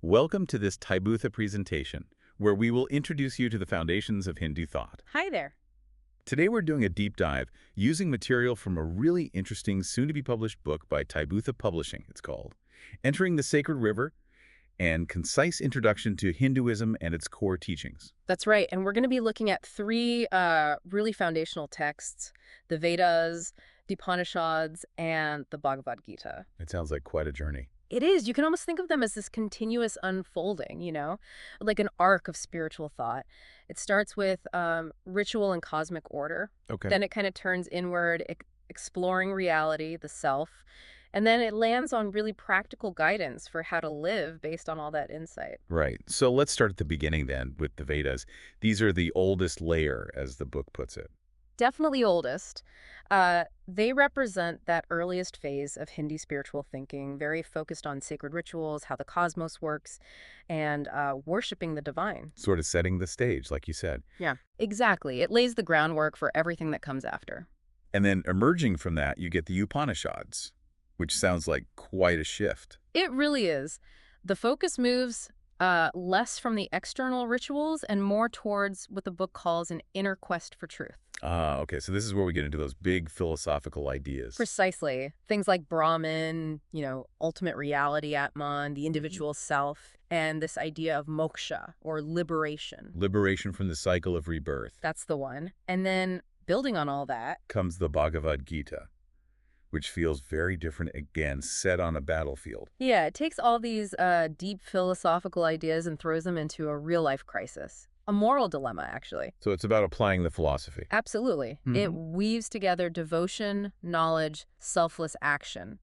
Welcome to this Tybootha presentation, where we will introduce you to the foundations of Hindu thought. Hi there. Today we're doing a deep dive using material from a really interesting, soon-to-be-published book by Tybootha Publishing, it's called, Entering the Sacred River, and Concise Introduction to Hinduism and its Core Teachings. That's right. And we're going to be looking at three really foundational texts, the Vedas, the Upanishads, and the Bhagavad Gita. It sounds like quite a journey. It is. You can almost think of them as this continuous unfolding, like an arc of spiritual thought. It starts with ritual and cosmic order. Okay. Then it kind of turns inward, exploring reality, the self. And then it lands on really practical guidance for how to live based on all that insight. Right. So let's start at the beginning then with the Vedas. These are the oldest layer, as the book puts it. Definitely oldest. They represent that earliest phase of Hindu spiritual thinking, very focused on sacred rituals, how the cosmos works, and worshiping the divine. Sort of setting the stage, like you said. Yeah, exactly. It lays the groundwork for everything that comes after. And then emerging from that, you get the Upanishads, which sounds like quite a shift. It really is. The focus moves less from the external rituals and more towards what the book calls an inner quest for truth. Okay, so this is where we get into those big philosophical ideas. Precisely. Things like Brahman, ultimate reality, Atman, the individual self, and this idea of moksha, or liberation. Liberation from the cycle of rebirth. That's the one. And then, building on all that, comes the Bhagavad Gita, which feels very different again, set on a battlefield. Yeah, it takes all these deep philosophical ideas and throws them into a real-life crisis. A moral dilemma, actually. So it's about applying the philosophy. Absolutely. Mm-hmm. It weaves together devotion, knowledge, selfless action.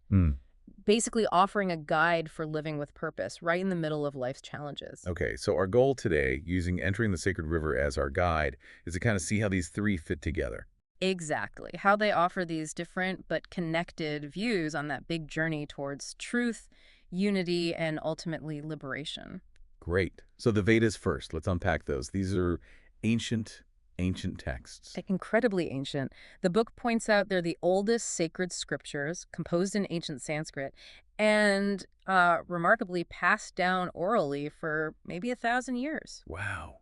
Basically offering a guide for living with purpose right in the middle of life's challenges. Okay, so our goal today, using Entering the Sacred River as our guide, is to kind of see how these three fit together. Exactly. How they offer these different but connected views on that big journey towards truth, unity, and ultimately liberation. Great. So the Vedas first. Let's unpack those. These are ancient texts. Incredibly ancient. The book points out they're the oldest sacred scriptures composed in ancient Sanskrit and remarkably passed down orally for maybe 1,000 years. Wow.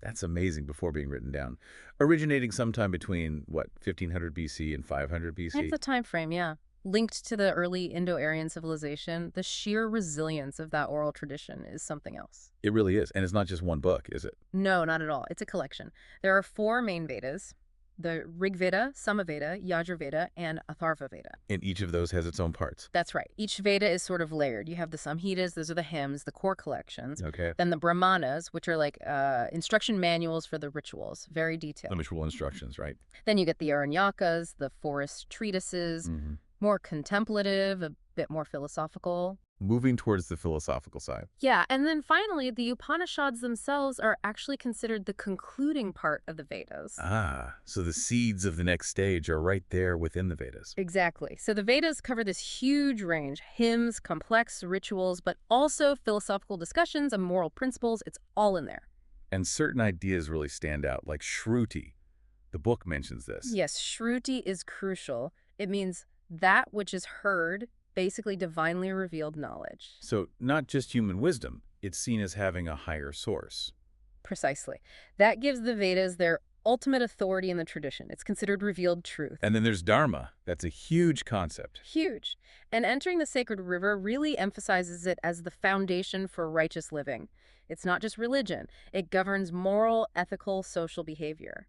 That's amazing before being written down. Originating sometime between, 1500 BC and 500 BC? That's the time frame, yeah. Linked to the early Indo-Aryan civilization, the sheer resilience of that oral tradition is something else. It really is. And it's not just one book, is it? No, not at all. It's a collection. There are 4 main Vedas: the Rig Veda, Samaveda, Yajurveda, and Atharva Veda. And each of those has its own parts. That's right. Each Veda is sort of layered. You have the Samhitas, those are the hymns, the core collections. Okay. Then the Brahmanas, which are like instruction manuals for the rituals, very detailed. The ritual instructions, right? Then you get the Aranyakas, the forest treatises, more contemplative, a bit more philosophical. Moving towards the philosophical side. Yeah, and then finally, the Upanishads themselves are actually considered the concluding part of the Vedas. So the seeds of the next stage are right there within the Vedas. Exactly. So the Vedas cover this huge range: hymns, complex rituals, but also philosophical discussions and moral principles. It's all in there. And certain ideas really stand out, like Shruti. The book mentions this. Yes, Shruti is crucial. It means that which is heard, basically divinely revealed knowledge. So not just human wisdom, it's seen as having a higher source. Precisely. That gives the Vedas their ultimate authority in the tradition. It's considered revealed truth. And then there's Dharma. That's a huge concept. Huge. And Entering the Sacred River really emphasizes it as the foundation for righteous living. It's not just religion. It governs moral, ethical, social behavior.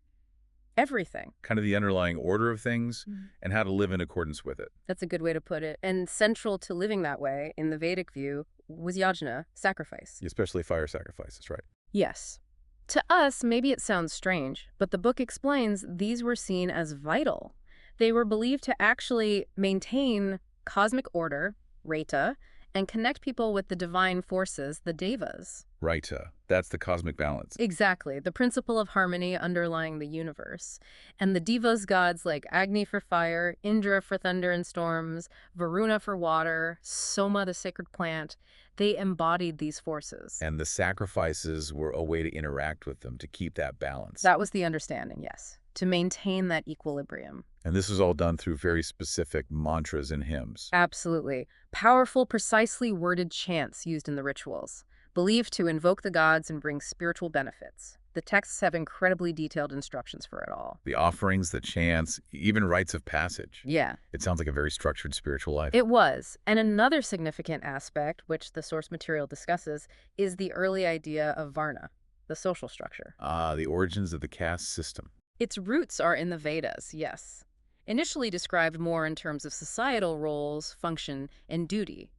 Everything. Kind of the underlying order of things and how to live in accordance with it. That's a good way to put it. And central to living that way, in the Vedic view, was yajna, sacrifice. Especially fire sacrifices, right? Yes. To us, maybe it sounds strange, but the book explains these were seen as vital. They were believed to actually maintain cosmic order, Reta, and connect people with the divine forces, the devas. Raita. That's the cosmic balance. Exactly. The principle of harmony underlying the universe. And the devas gods like Agni for fire, Indra for thunder and storms, Varuna for water, Soma the sacred plant, they embodied these forces. And the sacrifices were a way to interact with them, to keep that balance. That was the understanding, yes. To maintain that equilibrium. And this was all done through very specific mantras and hymns. Absolutely. Powerful, precisely worded chants used in the rituals. believed to invoke the gods and bring spiritual benefits. The texts have incredibly detailed instructions for it all. The offerings, the chants, even rites of passage. Yeah, It sounds like a very structured spiritual life. it was. And another significant aspect, which the source material discusses, is the early idea of Varna, the social structure. The origins of the caste system. Its roots are in the Vedas, yes. Initially described more in terms of societal roles, function, and duty.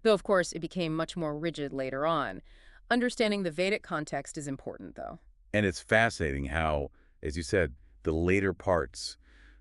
Though, of course, it became much more rigid later on. Understanding the Vedic context is important, though. And it's fascinating how, as you said, the later parts,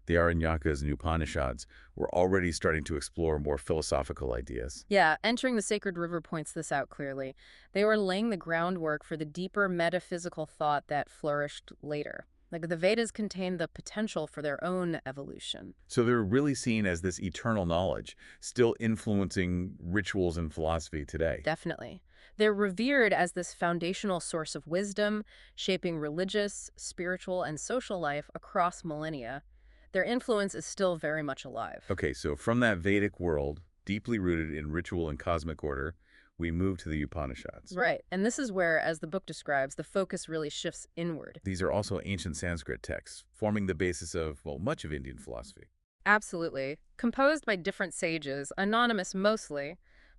the Aranyakas and Upanishads, were already starting to explore more philosophical ideas. Yeah, entering the sacred river points this out clearly. They were laying the groundwork for the deeper metaphysical thought that flourished later. Like the Vedas contain the potential for their own evolution. So they're really seen as this eternal knowledge, still influencing rituals and philosophy today. Definitely. They're revered as this foundational source of wisdom, shaping religious, spiritual, and social life across millennia. Their influence is still very much alive. Okay, so from that Vedic world, deeply rooted in ritual and cosmic order, we move to the Upanishads. Right, and this is where, as the book describes, the focus really shifts inward. These are also ancient Sanskrit texts, forming the basis of, well, much of Indian philosophy. Absolutely. Composed by different sages, anonymous mostly,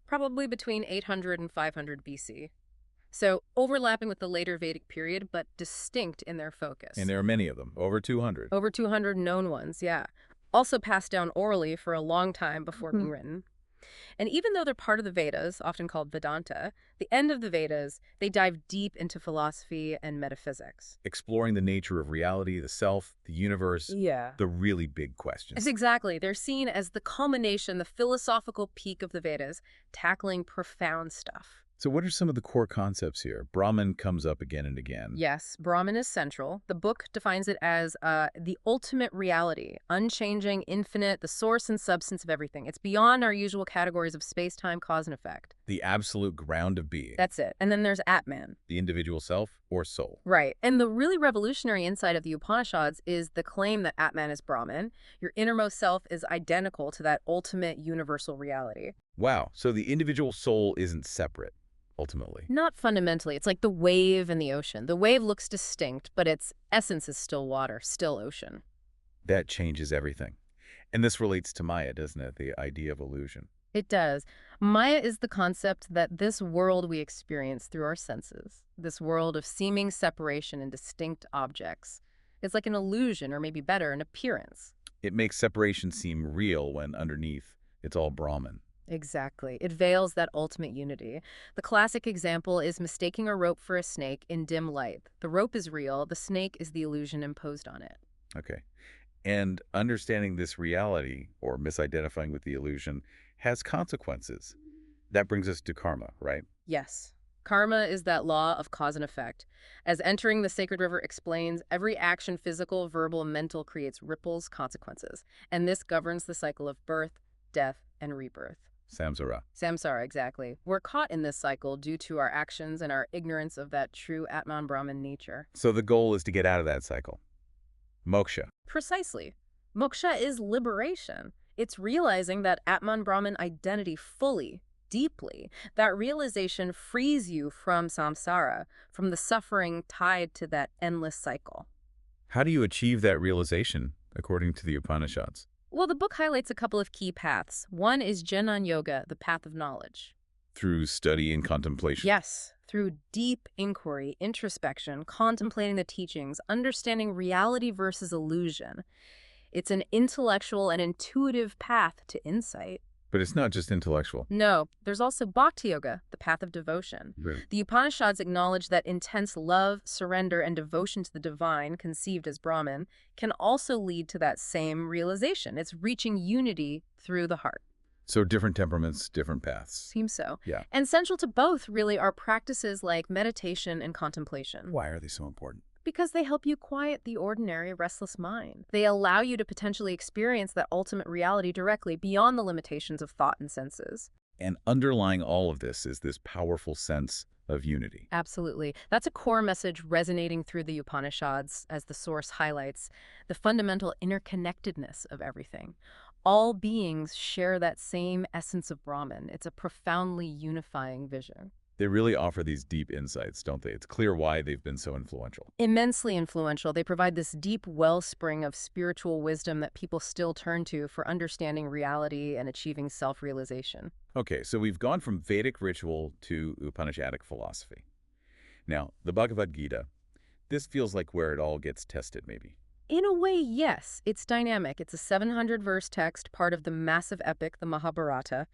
probably between 800 and 500 BC. So overlapping with the later Vedic period, but distinct in their focus. And there are many of them, over 200. Over 200 known ones, yeah. Also passed down orally for a long time before being written. And even though they're part of the Vedas, often called Vedanta, the end of the Vedas, they dive deep into philosophy and metaphysics. Exploring the nature of reality, the self, the universe, Yeah. the really big questions. Exactly. They're seen as the culmination, the philosophical peak of the Vedas, tackling profound stuff. So what are some of the core concepts here? Brahman comes up again and again. Yes, Brahman is central. The book defines it as the ultimate reality, unchanging, infinite, the source and substance of everything. It's beyond our usual categories of space-time, cause and effect. The absolute ground of being. That's it. And then there's Atman. The individual self or soul. Right. And the really revolutionary insight of the Upanishads is the claim that Atman is Brahman. Your innermost self is identical to that ultimate universal reality. Wow, so the individual soul isn't separate, ultimately. Not fundamentally. It's like the wave in the ocean. The wave looks distinct, but its essence is still water, still ocean. That changes everything. And this relates to Maya, doesn't it? The idea of illusion. It does. Maya is the concept that this world we experience through our senses, this world of seeming separation in distinct objects, is like an illusion, or maybe better, an appearance. It makes separation seem real when underneath it's all Brahman. Exactly. It veils that ultimate unity. The classic example is mistaking a rope for a snake in dim light. The rope is real, the snake is the illusion imposed on it. Okay. And understanding this reality, or misidentifying with the illusion, has consequences. That brings us to karma, right? Yes. Karma is that law of cause and effect. As Entering the Sacred River explains, every action, physical, verbal, mental, creates ripples, consequences. And this governs the cycle of birth, death, and rebirth. Samsara. Samsara, exactly. We're caught in this cycle due to our actions and our ignorance of that true Atman Brahman nature. So the goal is to get out of that cycle. Moksha. Precisely. Moksha is liberation. It's realizing that Atman Brahman identity fully, deeply. That realization frees you from samsara, from the suffering tied to that endless cycle. How do you achieve that realization, according to the Upanishads? Well, the book highlights a couple of key paths. One is Jnana Yoga, the path of knowledge. Through study and contemplation. Yes, through deep inquiry, introspection, contemplating the teachings, understanding reality versus illusion. It's an intellectual and intuitive path to insight. But it's not just intellectual. No, there's also Bhakti Yoga, the path of devotion. Right. The Upanishads acknowledge that intense love, surrender, and devotion to the divine, conceived as Brahman, can also lead to that same realization. It's reaching unity through the heart. So different temperaments, different paths. Seems so. Yeah. And central to both, really, are practices like meditation and contemplation. Why are they so important? Because they help you quiet the ordinary, restless mind. They allow you to potentially experience that ultimate reality directly beyond the limitations of thought and senses. And underlying all of this is this powerful sense of unity. Absolutely. That's a core message resonating through the Upanishads, as the source highlights, the fundamental interconnectedness of everything. All beings share that same essence of Brahman. It's a profoundly unifying vision. They really offer these deep insights, don't they? It's clear why they've been so influential. Immensely influential. They provide this deep wellspring of spiritual wisdom that people still turn to for understanding reality and achieving self-realization. Okay, so we've gone from Vedic ritual to Upanishadic philosophy. Now, the Bhagavad Gita, this feels like where it all gets tested, maybe. In a way, yes. It's dynamic. It's a 700-verse text, part of the massive epic, the Mahabharata,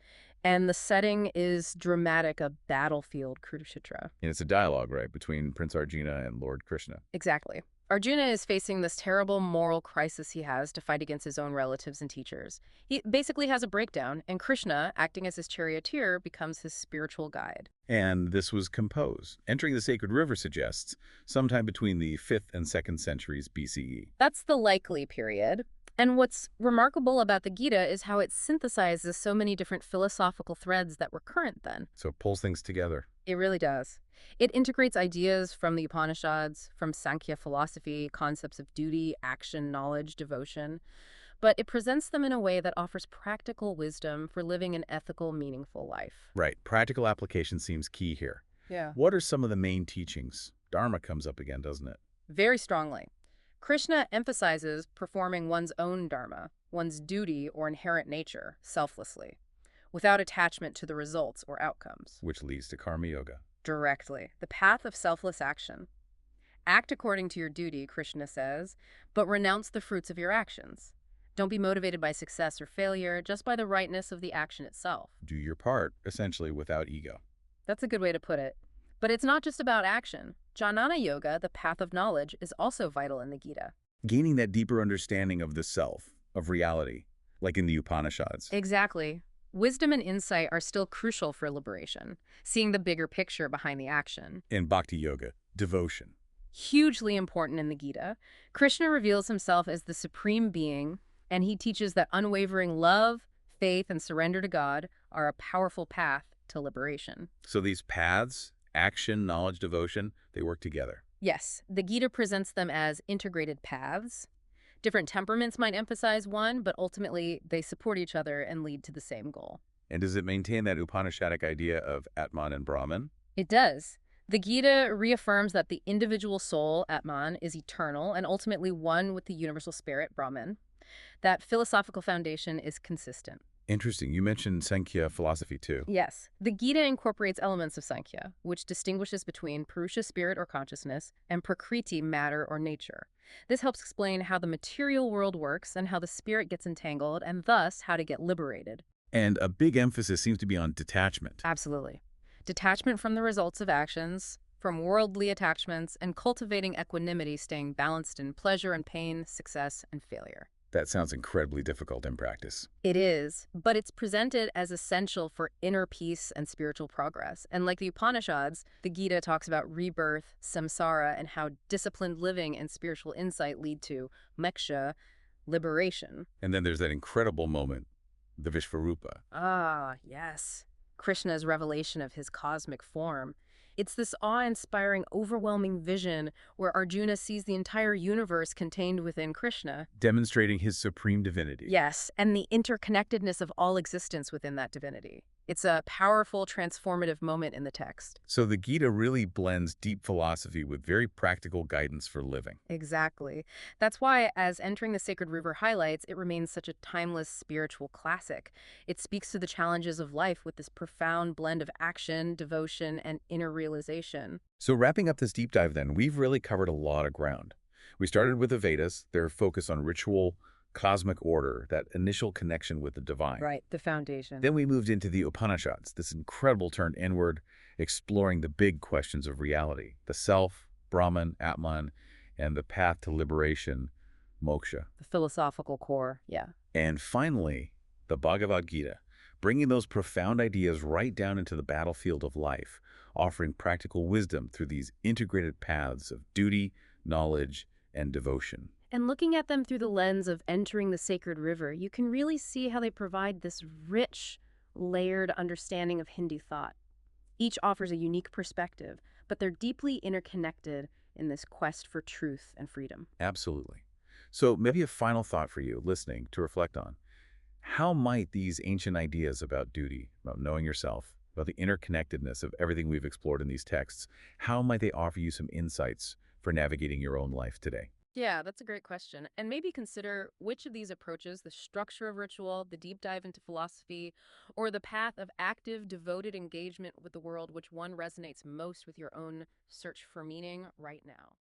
and the setting is dramatic, a battlefield, Kurukshetra. And it's a dialogue, right, between Prince Arjuna and Lord Krishna. Exactly. Arjuna is facing this terrible moral crisis he has to fight against his own relatives and teachers. He basically has a breakdown, and Krishna, acting as his charioteer, becomes his spiritual guide. And this was composed. Entering the sacred river suggests sometime between the 5th and 2nd centuries BCE. That's the likely period. And what's remarkable about the Gita is how it synthesizes so many different philosophical threads that were current then. So it pulls things together. It really does. It integrates ideas from the Upanishads, from Sankhya philosophy, concepts of duty, action, knowledge, devotion, but it presents them in a way that offers practical wisdom for living an ethical, meaningful life. Right. Practical application seems key here. Yeah. What are some of the main teachings? Dharma comes up again, doesn't it? Very strongly. Krishna emphasizes performing one's own dharma, one's duty or inherent nature, selflessly, without attachment to the results or outcomes. Which leads to karma yoga. Directly. The path of selfless action. Act according to your duty, Krishna says, but renounce the fruits of your actions. Don't be motivated by success or failure, just by the rightness of the action itself. Do your part, essentially, without ego. That's a good way to put it. But it's not just about action. Jnana yoga, the path of knowledge, is also vital in the Gita. Gaining that deeper understanding of the self, of reality, like in the Upanishads. Exactly. Wisdom and insight are still crucial for liberation, seeing the bigger picture behind the action. In Bhakti yoga, devotion. Hugely important in the Gita, Krishna reveals himself as the supreme being, and he teaches that unwavering love, faith, and surrender to God are a powerful path to liberation. So these paths, action, knowledge, devotion, they work together. Yes, the Gita presents them as integrated paths. Different temperaments might emphasize one, but ultimately they support each other and lead to the same goal. And does it maintain that Upanishadic idea of Atman and Brahman? It does. The Gita reaffirms that the individual soul, Atman, is eternal and ultimately one with the universal spirit, Brahman. That philosophical foundation is consistent. Interesting. You mentioned Sankhya philosophy too. Yes. The Gita incorporates elements of Sankhya, which distinguishes between Purusha spirit or consciousness and Prakriti matter or nature. This helps explain how the material world works and how the spirit gets entangled and thus how to get liberated. And a big emphasis seems to be on detachment. Absolutely. Detachment from the results of actions, from worldly attachments, and cultivating equanimity, staying balanced in pleasure and pain, success and failure. That sounds incredibly difficult in practice. It is, but it's presented as essential for inner peace and spiritual progress. And like the Upanishads, the Gita talks about rebirth, samsara, and how disciplined living and spiritual insight lead to moksha, liberation. And then there's that incredible moment, the Vishvarupa. Ah, yes. Krishna's revelation of his cosmic form. It's this awe-inspiring, overwhelming vision where Arjuna sees the entire universe contained within Krishna. Demonstrating his supreme divinity. Yes, and the interconnectedness of all existence within that divinity. It's a powerful, transformative moment in the text. So the Gita really blends deep philosophy with very practical guidance for living. Exactly. That's why, as Entering the Sacred River highlights, it remains such a timeless spiritual classic. It speaks to the challenges of life with this profound blend of action, devotion, and inner realization. So wrapping up this deep dive then, we've really covered a lot of ground. We started with the Vedas, their focus on ritual, cosmic order, that initial connection with the divine. Right, the foundation. Then we moved into the Upanishads, this incredible turn inward, exploring the big questions of reality, the self, Brahman, Atman, and the path to liberation, Moksha. The philosophical core, yeah. And finally, the Bhagavad Gita, bringing those profound ideas right down into the battlefield of life, offering practical wisdom through these integrated paths of duty, knowledge, and devotion. And looking at them through the lens of Entering the Sacred River, you can really see how they provide this rich, layered understanding of Hindu thought. Each offers a unique perspective, but they're deeply interconnected in this quest for truth and freedom. Absolutely. So maybe a final thought for you listening to reflect on. How might these ancient ideas about duty, about knowing yourself, about the interconnectedness of everything we've explored in these texts, how might they offer you some insights for navigating your own life today? Yeah, that's a great question. And maybe consider which of these approaches, the structure of ritual, the deep dive into philosophy, or the path of active, devoted engagement with the world, which one resonates most with your own search for meaning right now.